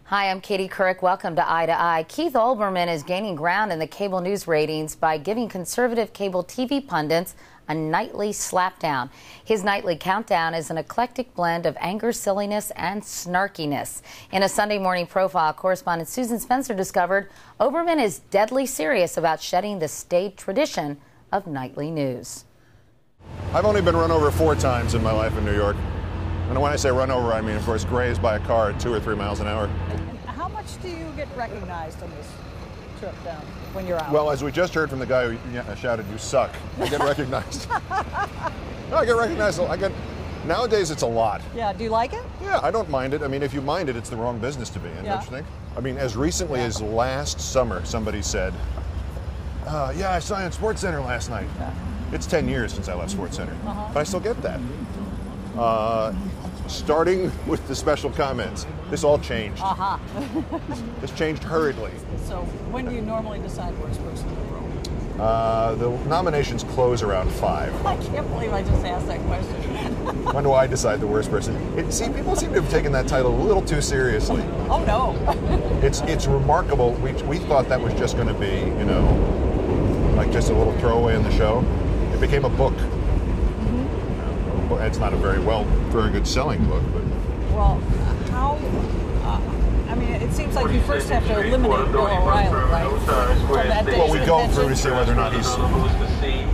Hi, I'm Katie Couric. Welcome to Eye to Eye. Keith Olbermann is gaining ground in the cable news ratings by giving conservative cable TV pundits a nightly slapdown. His nightly countdown is an eclectic blend of anger, silliness, and snarkiness. In a Sunday morning profile, correspondent Susan Spencer discovered Olbermann is deadly serious about shedding the staid tradition of nightly news. I've only been run over 4 times in my life in New York. And when I say run over, I mean, of course, grazed by a car at 2 or 3 miles an hour. And how much do you get recognized on this trip down when you're out? Well, as we just heard from the guy who shouted, "You suck," I get recognized. No, I get recognized. Nowadays, it's a lot. Yeah, do you like it? Yeah, I don't mind it. I mean, if you mind it, it's the wrong business to be in, don't you think? I mean, as recently as last summer, somebody said, yeah, I saw you in SportsCenter last night. Yeah. It's 10 years since I left SportsCenter, but I still get that. Starting with the special comments, this all changed. This changed hurriedly. So when do you normally decide worst person in the room? The nominations close around 5. I can't believe I just asked that question. When do I decide the worst person? People seem to have taken that title a little too seriously. Oh no! It's remarkable. We thought that was just going to be, like just a little throwaway in the show. It became a book. It's not a very good selling book, but. Well, how? I mean, it seems like you first have to eliminate Bill O'Reilly, right? Well, we go through to see whether or not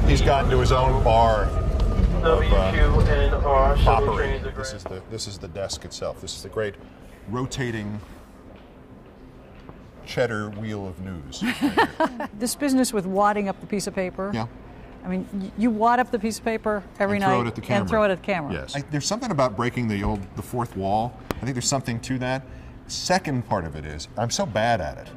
he's gotten to his own bar of foppery. This is the desk itself. This is the great rotating cheddar wheel of news. This business with wadding up the piece of paper. Yeah. I mean, you wad up the piece of paper every night throw it at the camera. and throw it at the camera. Yes. There's something about breaking the fourth wall. I think there's something to that. Second part of it is I'm so bad at it.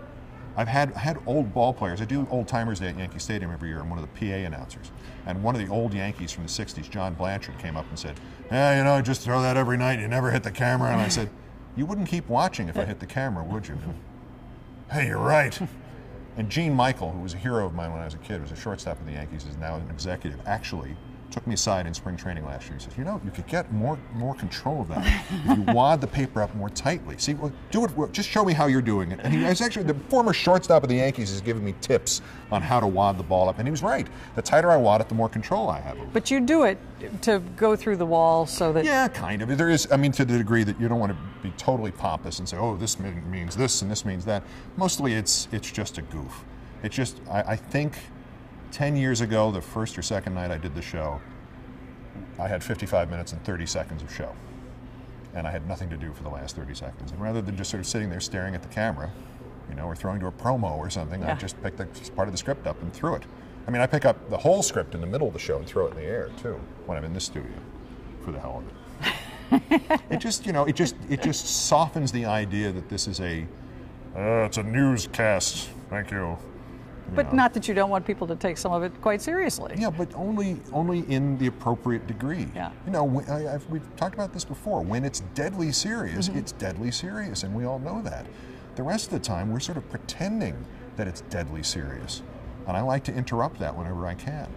I've had old ball players. I do Old Timers Day at Yankee Stadium every year. I'm one of the PA announcers. And one of the old Yankees from the 60s, John Blanchard, came up and said, "Yeah, just throw that every night. You never hit the camera." And I said, "You wouldn't keep watching if I hit the camera, would you?" "Hey, you're right." And Gene Michael, who was a hero of mine when I was a kid, was a shortstop of the Yankees, is now an executive, actually took me aside in spring training last year. He says, you could get more control of that if you wad the paper up more tightly. See, do it. Just show me how you're doing it. And he was actually, the former shortstop of the Yankees is giving me tips on how to wad the ball up. And he was right. The tighter I wad it, the more control I have. But you do it to go through the wall so that... Yeah, kind of. There is, to the degree that you don't want to be totally pompous and say, oh, this means this and this means that. Mostly it's just a goof. It's just, I think 10 years ago, the first or second night I did the show, I had 55 minutes and 30 seconds of show. And I had nothing to do for the last 30 seconds. And rather than just sort of sitting there staring at the camera, or throwing to a promo or something, I just picked part of the script up and threw it. I mean, I pick up the whole script in the middle of the show and throw it in the air, too, when I'm in this studio, for the hell of it. It just softens the idea that this is it's a newscast, thank you. But not that you don't want people to take some of it quite seriously. Yeah, but only in the appropriate degree. Yeah. We've talked about this before. When it's deadly serious, it's deadly serious, and we all know that. The rest of the time, we're sort of pretending that it's deadly serious. And I like to interrupt that whenever I can.